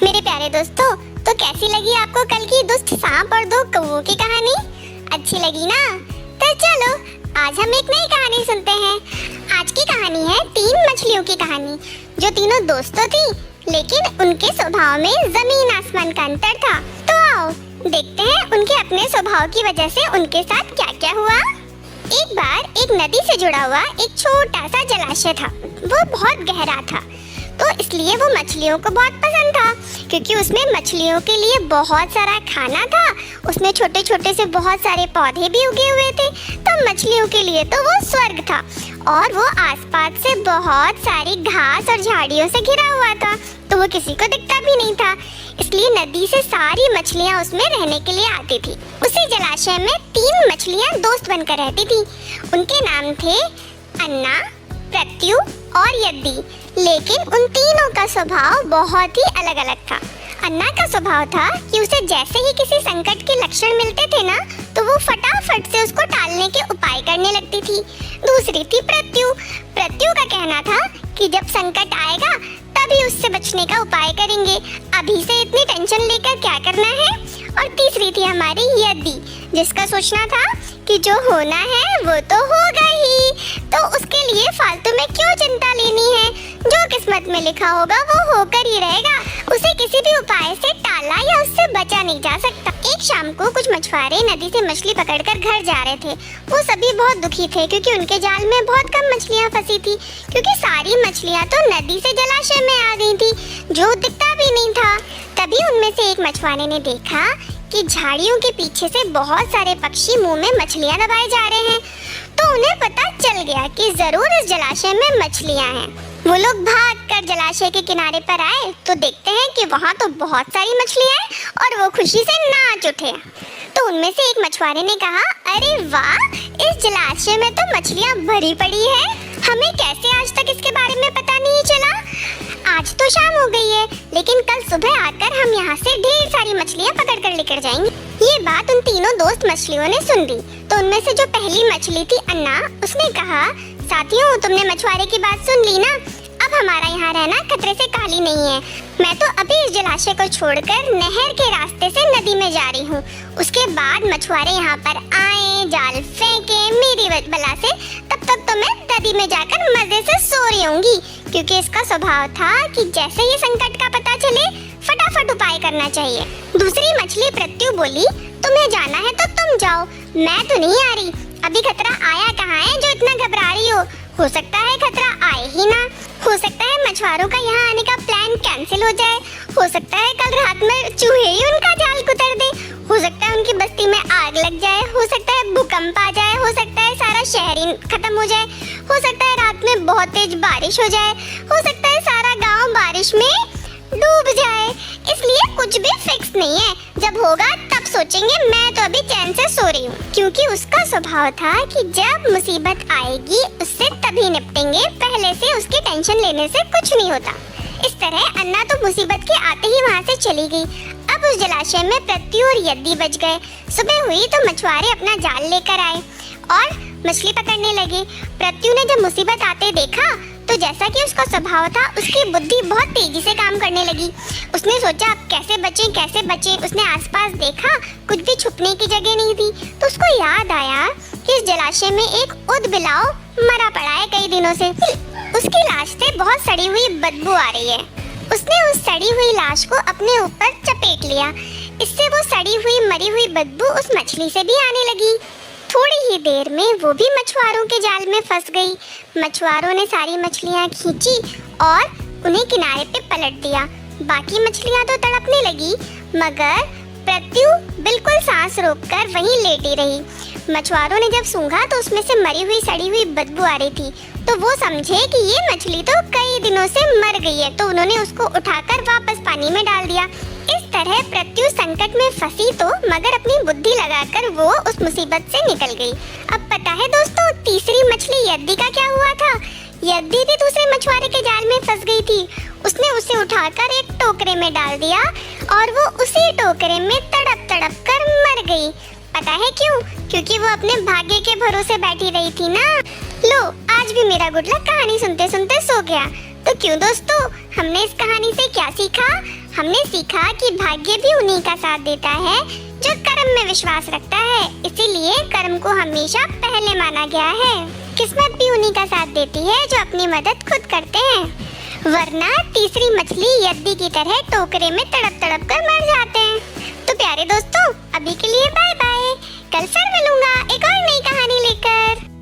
मेरे प्यारे दोस्तों, तो कैसी लगी आपको कल की दुष्ट सांप और दो कौवों की कहानी? अच्छी लगी ना? तो चलो आज हम एक नई कहानी सुनते हैं। आज की कहानी है 3 मछलियों की कहानी, जो तीनों दोस्तों थी, लेकिन उनके स्वभाव में जमीन आसमान का अंतर था। तो आओ देखते हैं उनके अपने स्वभाव की वजह से उनके साथ क्या क्या हुआ। एक बार एक नदी से जुड़ा हुआ एक छोटा सा जलाशय था। वो बहुत गहरा था, तो इसलिए वो मछलियों को बहुत पसंद था, क्योंकि उसमें मछलियों के लिए बहुत सारा खाना था। उसमें छोटे छोटे से बहुत सारे पौधे भी उगे हुए थे, तो मछलियों के लिए तो वो स्वर्ग था। और वो आसपास से बहुत सारी घास और झाड़ियों से घिरा हुआ था, तो वो किसी को दिखता भी नहीं था। इसलिए नदी से सारी मछलियाँ उसमें रहने के लिए आती थी। उसी जलाशय में 3 मछलियाँ दोस्त बनकर रहती थी। उनके नाम थे अन्ना, प्रत्यु और यद्दी। लेकिन उन तीनों का स्वभाव बहुत ही अलग अलग था। अन्ना का स्वभाव था कि उसे जैसे ही किसी संकट के लक्षण मिलते थे ना, तो वो फटाफट से उसको टालने के उपाय करने लगती थी। दूसरी थी प्रत्यु। प्रत्यु का कहना था कि जब संकट आएगा तभी उससे बचने का उपाय करेंगे, अभी से इतनी टेंशन लेकर क्या करना है। और तीसरी थी हमारी यद्दी, जिसका सोचना था कि जो होना है वो तो होगा ही, तो उसके लिए फालतू में क्यों चिंता लेनी है। जो किस्मत में लिखा होगा वो होकर ही रहेगा, उसे किसी भी उपाय से टाला या उससे बचा नहीं जा सकता। एक शाम को कुछ मछुआरे नदी से मछली पकड़कर घर जा रहे थे। वो सभी बहुत दुखी थे, क्योंकि उनके जाल में बहुत कम मछलियाँ फंसी थी, क्योंकि सारी मछलियाँ तो नदी से जलाशय में आ गई थी, जो दिखता भी नहीं था। तभी उनमें से एक मछुआरे ने देखा कि झाड़ियों के पीछे से बहुत सारे पक्षी मुंह में मछलियाँ दबाए जा रहे हैं। तो उन्हें पता चल गया कि जरूर इस जलाशय में मछलियाँ हैं। वो लोग भागकर जलाशय के किनारे पर आए, तो देखते हैं कि वहाँ तो बहुत सारी मछलियाँ हैं और वो खुशी से नाच उठे। तो उनमें से एक मछुआरे ने कहा, अरे वाह, इस जलाशय में तो मछलियाँ भरी पड़ी है, हमें कैसे आज तक इसके बारे में पता नहीं चला। आज तो शाम हो गई है, लेकिन कल सुबह आकर हम यहाँ से ढेर सारी मछलियाँ पकड़ कर लेकर जाएंगे। ये बात उन तीनों दोस्त मछलियों ने सुन ली। तो उनमें से जो पहली मछली थी अन्ना, उसने कहा, साथियों तुमने मछुआरे की बात सुन ली ना, अब हमारा यहाँ रहना खतरे से खाली नहीं है। मैं तो अभी इस जलाशय को छोड़कर नहर के रास्ते से नदी में जा रही हूँ। उसके बाद मछुआरे यहाँ पर आए, जाल फेंके मेरी बला से, तब तक तो मैं नदी में जाकर मजे से सो रही होंगी, क्योंकि इसका स्वभाव था कि जैसे ही संकट का पता चले फटाफट उपाय करना चाहिए। दूसरी मछली प्रत्यु बोली, तुम्हें जाना है तो तुम जाओ, मैं तो नहीं आ रही। अभी खतरा आया कहाँ है जो इतना घबरा रही हो सकता है खतरा आए ही ना। हो सकता है मछुआरों का यहाँ आने का प्लान कैंसिल हो जाए, हो सकता है कल रात में चूहे ही उनका जाल कुतर दे, हो सकता है उनकी बस्ती में आग लग जाए, हो सकता है भूकंप आ जाए, हो सकता है सारा शहर ही खत्म हो जाए, हो सकता है रात में बहुत तेज बारिश हो जाए, हो सकता है सारा गांव बारिश में डूब जाए। इसलिए कुछ भी फिक्स नहीं है, जब होगा तब सोचेंगे, मैं तो अभी चैन से सो रही हूँ। क्योंकि उसका स्वभाव था कि जब मुसीबत आएगी उससे तभी निपटेंगे, पहले से उसकी टेंशन लेने से कुछ नहीं होता। इस तरह अन्ना तो मुसीबत के आते ही वहाँ से चली गई। अब उस जलाशय में प्रत्यु और यद्दी बच गए। सुबह हुई तो मछुआरे अपना जाल लेकर आए और मछली पकड़ने लगे। प्रत्यु ने जब मुसीबत आते देखा, तो जैसा कि उसका स्वभाव था, उसकी बुद्धि बहुत तेजी से काम करने लगी। उसने सोचा अब कैसे बचें। उसने आसपास देखा, कुछ भी छुपने की जगह नहीं थी। तो उसको याद आया कि इस जलाशय में एक उदबिलाव मरा पड़ा है कई दिनों से। उसकी लाश से बहुत सड़ी हुई बदबू आ रही है। उसने उस सड़ी हुई लाश को अपने ऊपर चपेट लिया। इससे वो सड़ी हुई मरी हुई बदबू उस मछली से भी आने लगी। थोड़ी ही देर में वो भी मछुआरों के जाल में फंस गई। मछुआरों ने सारी मछलियाँ खींची और उन्हें किनारे पे पलट दिया। बाकी मछलियाँ तो तड़पने लगी, मगर प्रत्यु बिल्कुल सांस रोककर वहीं लेटी रही। मछुआरों ने जब सूंघा तो उसमें से मरी हुई सड़ी हुई बदबू आ रही थी, तो वो समझे कि ये मछली तो कई दिनों से मर गई है, तो उन्होंने उसको उठाकर वापस पानी में डाल दिया। इस तरह प्रत्यु संकट में फंसी तो मगर अपनी बुद्धि लगाकर वो उस मुसीबत से निकल गई। अब पता है दोस्तों, तीसरी मछली यद्दी का क्या हुआ था। यद्दी भी दूसरे मछुआरे के जाल में फंस गई थी। उसने उसे उठाकर एक टोकरे में डाल दिया और वो उसी टोकरे में तड़प तड़प कर मर गई। पता है क्यों? क्योंकि वो अपने भाग्य के भरोसे बैठी रही थी ना। लो, आज भी मेरा गुड लक कहानी सुनते सुनते सो गया। तो क्यों दोस्तों, हमने इस कहानी से क्या सीखा? हमने सीखा कि भाग्य भी उन्हीं का साथ देता है जो कर्म में विश्वास रखता है। इसीलिए कर्म को हमेशा पहले माना गया है। किस्मत भी उन्हीं का साथ देती है जो अपनी मदद खुद करते हैं, वरना तीसरी मछली यद्दी की तरह टोकरे में तड़प तड़प कर मर जाते हैं। तो प्यारे दोस्तों, अभी के लिए बाय बाय। कल फिर मिलूंगा एक और नई कहानी लेकर।